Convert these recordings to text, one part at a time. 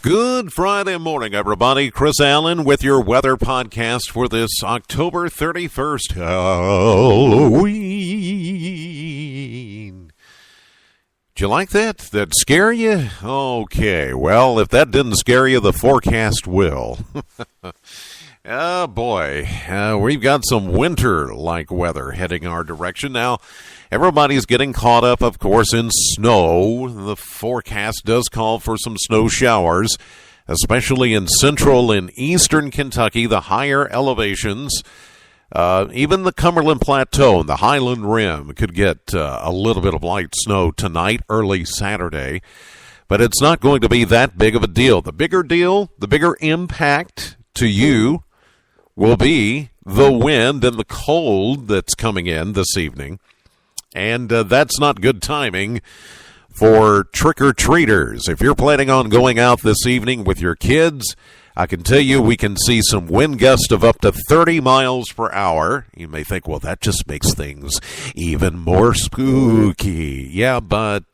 Good Friday morning, everybody. Chris Allen with your weather podcast for this October 31st, Halloween. Did you like that? That scare you? Okay, well, if that didn't scare you, the forecast will. Oh, boy. We've got some winter-like weather heading our direction. Now, everybody's getting caught up, of course, in snow. The forecast does call for some snow showers, especially in central and eastern Kentucky, the higher elevations. Even the Cumberland Plateau and the Highland Rim could get a little bit of light snow tonight, early Saturday. But it's not going to be that big of a deal. The bigger impact to you will be the wind and the cold that's coming in this evening. And that's not good timing for trick-or-treaters. If you're planning on going out this evening with your kids, I can tell you we can see some wind gusts of up to 30 miles per hour. You may think, well, that just makes things even more spooky. Yeah, but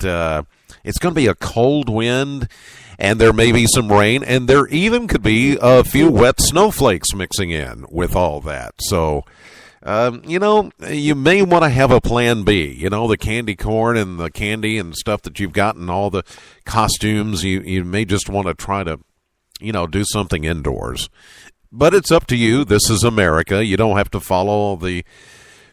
it's going to be a cold wind, and there may be some rain, and there even could be a few wet snowflakes mixing in with all that. So, you may want to have a plan B. The candy corn and the candy and stuff that you've gotten, all the costumes, you may just want to try to, do something indoors. But it's up to you. This is America. You don't have to follow all the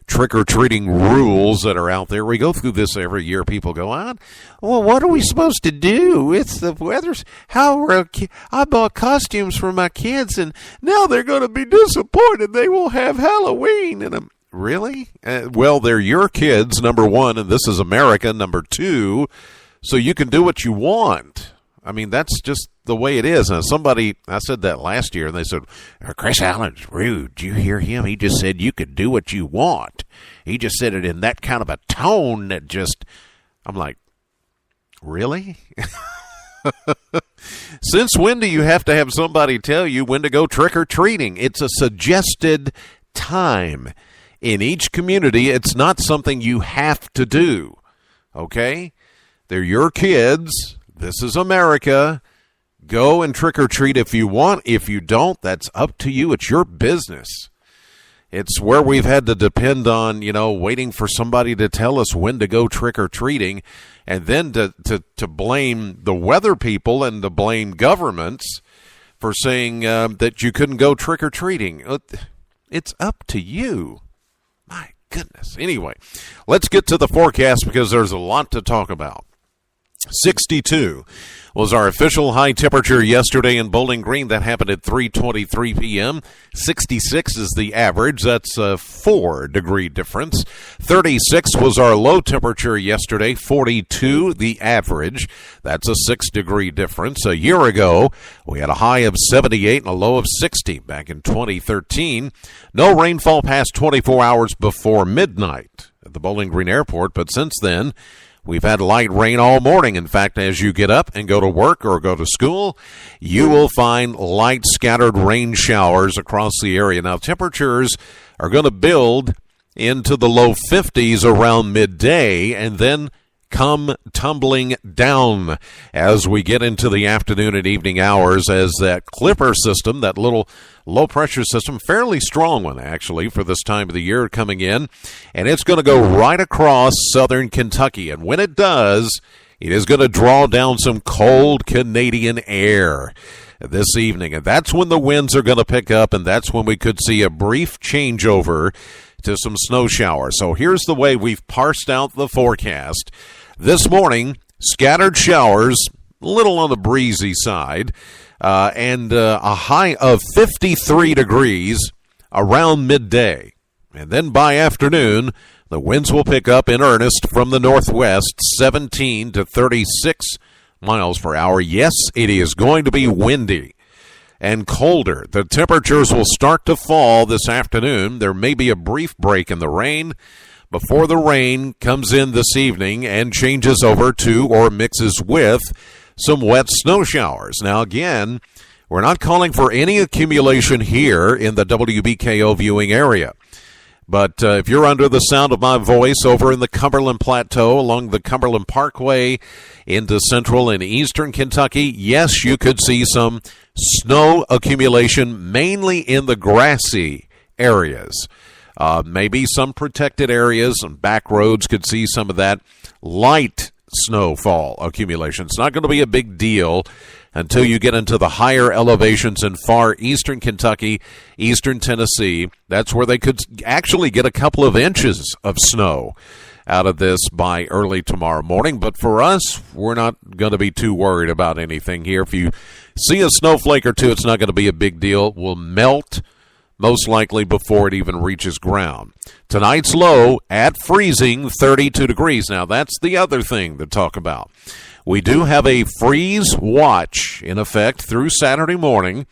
trick-or-treating rules that are out there. We go through this every year. People go on, well, what are we supposed to do? It's the weather's I bought costumes for my kids, and now they're going to be disappointed they won't have Halloween. And really? Well, they're your kids, number one, and this is America, number two, so you can do what you want. I mean, that's just the way it is. And I said that last year, and they said, Chris Allen's rude. Did you hear him? He just said you could do what you want. He just said it in that kind of a tone that just, I'm like, really? Since when do you have to have somebody tell you when to go trick-or-treating? It's a suggested time. In each community, it's not something you have to do. Okay? They're your kids. This is America. Go and trick-or-treat if you want. If you don't, that's up to you. It's your business. It's where we've had to depend on, waiting for somebody to tell us when to go trick-or-treating, and then to blame the weather people and to blame governments for saying that you couldn't go trick-or-treating. It's up to you. My goodness. Anyway, let's get to the forecast because there's a lot to talk about. 62 was our official high temperature yesterday in Bowling Green. That happened at 3:23 p.m. 66 is the average. That's a 4-degree difference. 36 was our low temperature yesterday. 42 the average. That's a 6-degree difference. A year ago, we had a high of 78 and a low of 60 back in 2013. No rainfall past 24 hours before midnight at the Bowling Green Airport, but since then, we've had light rain all morning. In fact, as you get up and go to work or go to school, you will find light scattered rain showers across the area. Now, temperatures are going to build into the low 50s around midday and then come tumbling down as we get into the afternoon and evening hours as that Clipper system, that little low-pressure system, fairly strong one actually for this time of the year coming in, and it's going to go right across southern Kentucky. And when it does, it is going to draw down some cold Canadian air this evening, and that's when the winds are going to pick up, and that's when we could see a brief changeover to some snow showers. So here's the way we've parsed out the forecast. This morning, scattered showers, a little on the breezy side, and a high of 53 degrees around midday. And then by afternoon, the winds will pick up in earnest from the northwest, 17 to 36 miles per hour. Yes, it is going to be windy and colder. The temperatures will start to fall this afternoon. There may be a brief break in the rain before the rain comes in this evening and changes over to or mixes with some wet snow showers. Now, again, we're not calling for any accumulation here in the WBKO viewing area. But if you're under the sound of my voice over in the Cumberland Plateau along the Cumberland Parkway into central and eastern Kentucky, yes, you could see some snow accumulation, mainly in the grassy areas. Maybe some protected areas and back roads could see some of that light snowfall accumulation. It's not going to be a big deal until you get into the higher elevations in far eastern Kentucky, eastern Tennessee. That's where they could actually get a couple of inches of snow out of this by early tomorrow morning. But for us, we're not going to be too worried about anything here. If you see a snowflake or two, it's not going to be a big deal. We'll melt most likely before it even reaches ground. Tonight's low at freezing, 32 degrees. Now, that's the other thing to talk about. We do have a freeze watch in effect through Saturday morning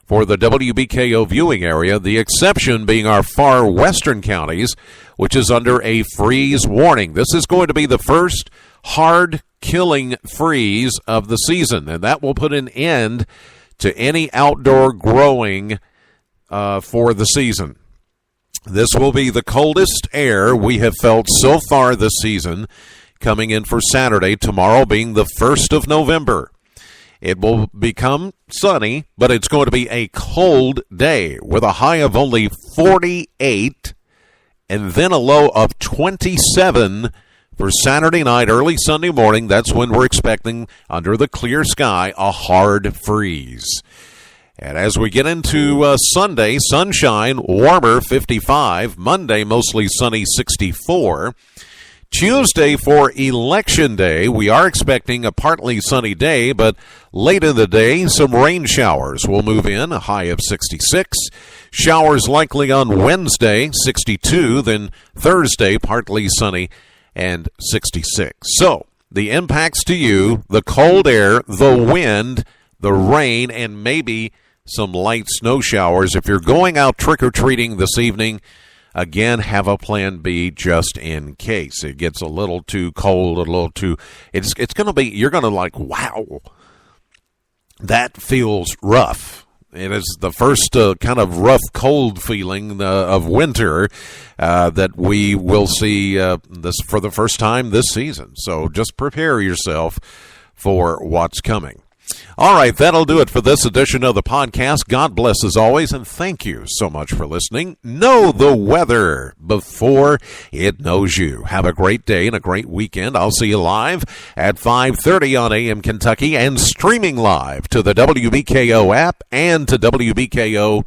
for the WBKO viewing area, the exception being our far western counties, which is under a freeze warning. This is going to be the first hard-killing freeze of the season, and that will put an end to any outdoor growing for the season. This will be the coldest air we have felt so far this season, coming in for Saturday, tomorrow being the 1st of November. It will become sunny, but it's going to be a cold day with a high of only 48 and then a low of 27 for Saturday night, early Sunday morning. That's when we're expecting, under the clear sky, a hard freeze. And as we get into Sunday, sunshine, warmer, 55. Monday, mostly sunny, 64. Tuesday for Election Day, we are expecting a partly sunny day, but late in the day, some rain showers will move in, a high of 66. Showers likely on Wednesday, 62. Then Thursday, partly sunny and 66. So, the impacts to you, the cold air, the wind, the rain, and maybe some light snow showers. If you're going out trick-or-treating this evening, again, have a plan B just in case. It gets a little too cold, a little too... It's going to be... You're going to like, wow, that feels rough. It is the first kind of rough, cold feeling of winter that we will see this for the first time this season. So just prepare yourself for what's coming. All right, that'll do it for this edition of the podcast. God bless as always, and thank you so much for listening. Know the weather before it knows you. Have a great day and a great weekend. I'll see you live at 5:30 on AM Kentucky and streaming live to the WBKO app and to WBKO.com.